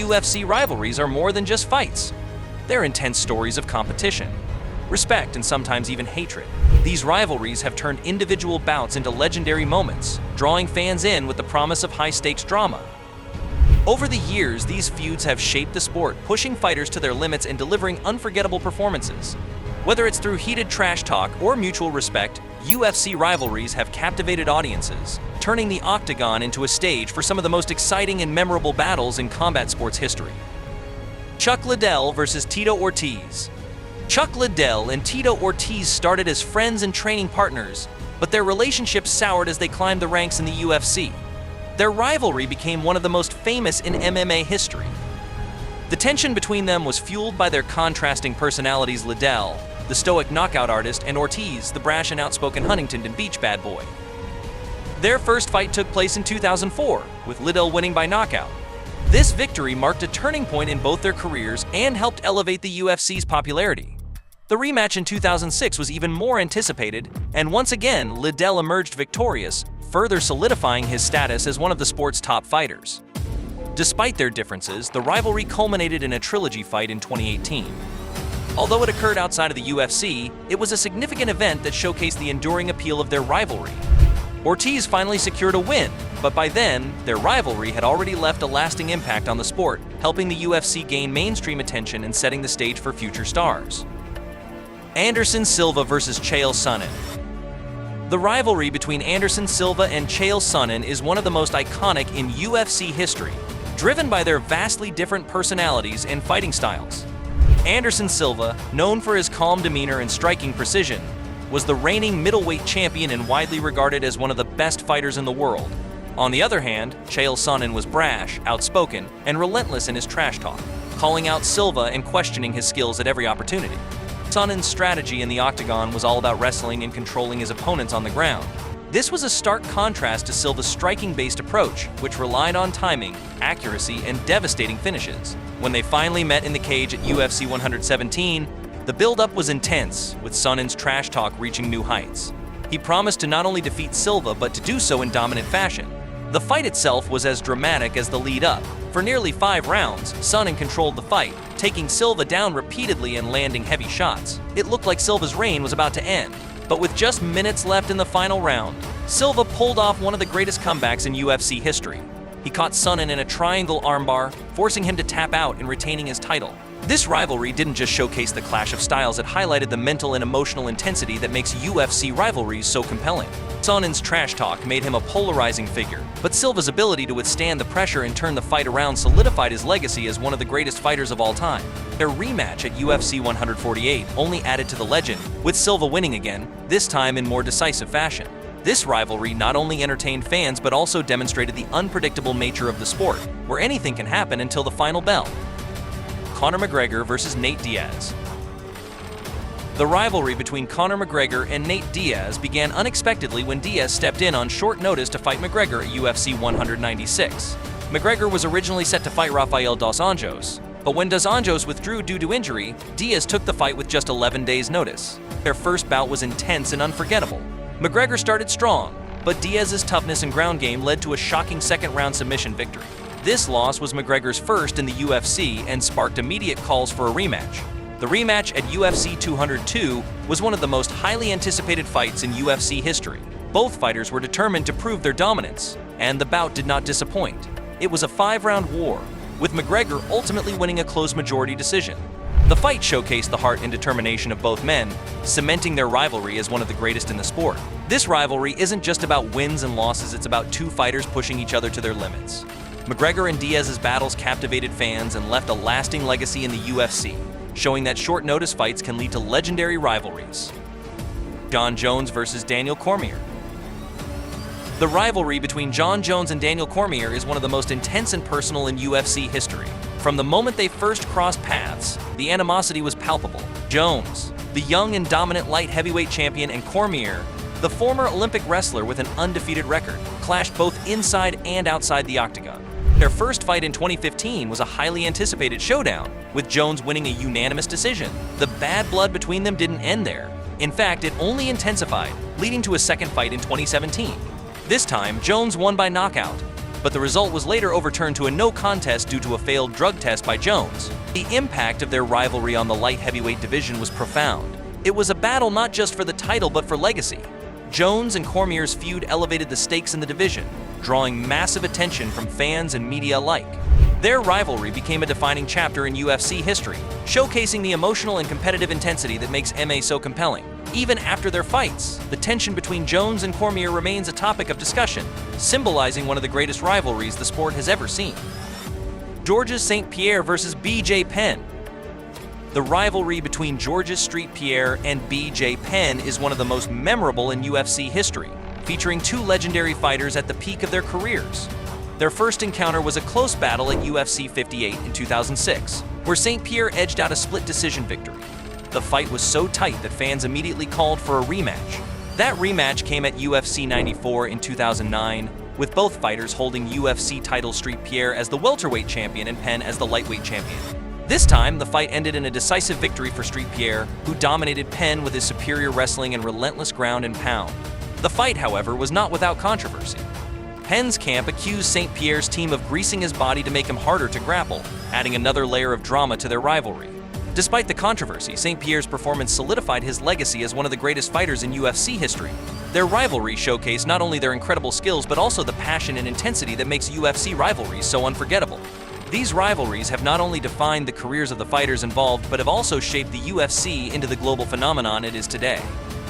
UFC rivalries are more than just fights. They're intense stories of competition, respect, and sometimes even hatred. These rivalries have turned individual bouts into legendary moments, drawing fans in with the promise of high-stakes drama. Over the years, these feuds have shaped the sport, pushing fighters to their limits and delivering unforgettable performances. Whether it's through heated trash talk or mutual respect, UFC rivalries have captivated audiences, turning the octagon into a stage for some of the most exciting and memorable battles in combat sports history. Chuck Liddell versus Tito Ortiz. Chuck Liddell and Tito Ortiz started as friends and training partners, but their relationship soured as they climbed the ranks in the UFC. Their rivalry became one of the most famous in MMA history. The tension between them was fueled by their contrasting personalities: Liddell, the stoic knockout artist, and Ortiz, the brash and outspoken Huntington Beach bad boy. Their first fight took place in 2004, with Liddell winning by knockout. This victory marked a turning point in both their careers and helped elevate the UFC's popularity. The rematch in 2006 was even more anticipated, and once again, Liddell emerged victorious, further solidifying his status as one of the sport's top fighters. Despite their differences, the rivalry culminated in a trilogy fight in 2018. Although it occurred outside of the UFC, it was a significant event that showcased the enduring appeal of their rivalry. Ortiz finally secured a win, but by then, their rivalry had already left a lasting impact on the sport, helping the UFC gain mainstream attention and setting the stage for future stars. Anderson Silva versus Chael Sonnen. The rivalry between Anderson Silva and Chael Sonnen is one of the most iconic in UFC history, driven by their vastly different personalities and fighting styles. Anderson Silva, known for his calm demeanor and striking precision, was the reigning middleweight champion and widely regarded as one of the best fighters in the world. On the other hand, Chael Sonnen was brash, outspoken, and relentless in his trash talk, calling out Silva and questioning his skills at every opportunity. Sonnen's strategy in the octagon was all about wrestling and controlling his opponents on the ground. This was a stark contrast to Silva's striking-based approach, which relied on timing, accuracy, and devastating finishes. When they finally met in the cage at UFC 117, the build-up was intense, with Sonnen's trash talk reaching new heights. He promised to not only defeat Silva, but to do so in dominant fashion. The fight itself was as dramatic as the lead-up. For nearly 5 rounds, Sonnen controlled the fight, taking Silva down repeatedly and landing heavy shots. It looked like Silva's reign was about to end. But with just minutes left in the final round, Silva pulled off one of the greatest comebacks in UFC history. He caught Sonnen in a triangle armbar, forcing him to tap out and retaining his title. This rivalry didn't just showcase the clash of styles, it highlighted the mental and emotional intensity that makes UFC rivalries so compelling. Sonnen's trash talk made him a polarizing figure, but Silva's ability to withstand the pressure and turn the fight around solidified his legacy as one of the greatest fighters of all time. Their rematch at UFC 148 only added to the legend, with Silva winning again, this time in more decisive fashion. This rivalry not only entertained fans but also demonstrated the unpredictable nature of the sport, where anything can happen until the final bell. Conor McGregor versus Nate Diaz. The rivalry between Conor McGregor and Nate Diaz began unexpectedly when Diaz stepped in on short notice to fight McGregor at UFC 196. McGregor was originally set to fight Rafael dos Anjos, but when dos Anjos withdrew due to injury, Diaz took the fight with just 11 days' notice. Their first bout was intense and unforgettable. McGregor started strong, but Diaz's toughness and ground game led to a shocking second-round submission victory. This loss was McGregor's first in the UFC and sparked immediate calls for a rematch. The rematch at UFC 202 was one of the most highly anticipated fights in UFC history. Both fighters were determined to prove their dominance, and the bout did not disappoint. It was a 5-round war, with McGregor ultimately winning a close majority decision. The fight showcased the heart and determination of both men, cementing their rivalry as one of the greatest in the sport. This rivalry isn't just about wins and losses, it's about two fighters pushing each other to their limits. McGregor and Diaz's battles captivated fans and left a lasting legacy in the UFC, showing that short-notice fights can lead to legendary rivalries. Jon Jones versus Daniel Cormier. The rivalry between Jon Jones and Daniel Cormier is one of the most intense and personal in UFC history. From the moment they first crossed paths, the animosity was palpable. Jones, the young and dominant light heavyweight champion, and Cormier, the former Olympic wrestler with an undefeated record, clashed both inside and outside the octagon. Their first fight in 2015 was a highly anticipated showdown, with Jones winning a unanimous decision. The bad blood between them didn't end there. In fact, it only intensified, leading to a second fight in 2017. This time, Jones won by knockout. but the result was later overturned to a no contest due to a failed drug test by Jones. The impact of their rivalry on the light heavyweight division was profound. It was a battle not just for the title but for legacy. Jones and Cormier's feud elevated the stakes in the division, drawing massive attention from fans and media alike. Their rivalry became a defining chapter in UFC history, showcasing the emotional and competitive intensity that makes MMA so compelling. Even after their fights, the tension between Jones and Cormier remains a topic of discussion, symbolizing one of the greatest rivalries the sport has ever seen. Georges St. Pierre versus BJ Penn. The rivalry between Georges St. Pierre and BJ Penn is one of the most memorable in UFC history, featuring two legendary fighters at the peak of their careers. Their first encounter was a close battle at UFC 58 in 2006, where St. Pierre edged out a split decision victory. The fight was so tight that fans immediately called for a rematch. That rematch came at UFC 94 in 2009, with both fighters holding UFC title, St. Pierre as the welterweight champion and Penn as the lightweight champion. This time, the fight ended in a decisive victory for St. Pierre, who dominated Penn with his superior wrestling and relentless ground and pound. The fight, however, was not without controversy. Penn's camp accused St. Pierre's team of greasing his body to make him harder to grapple, adding another layer of drama to their rivalry. Despite the controversy, St. Pierre's performance solidified his legacy as one of the greatest fighters in UFC history. Their rivalry showcased not only their incredible skills but also the passion and intensity that makes UFC rivalries so unforgettable. These rivalries have not only defined the careers of the fighters involved but have also shaped the UFC into the global phenomenon it is today.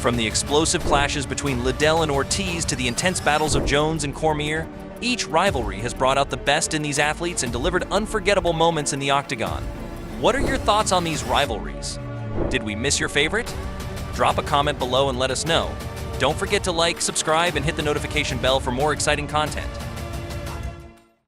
From the explosive clashes between Liddell and Ortiz to the intense battles of Jones and Cormier, each rivalry has brought out the best in these athletes and delivered unforgettable moments in the octagon. What are your thoughts on these rivalries? Did we miss your favorite? Drop a comment below and let us know. Don't forget to like, subscribe, and hit the notification bell for more exciting content.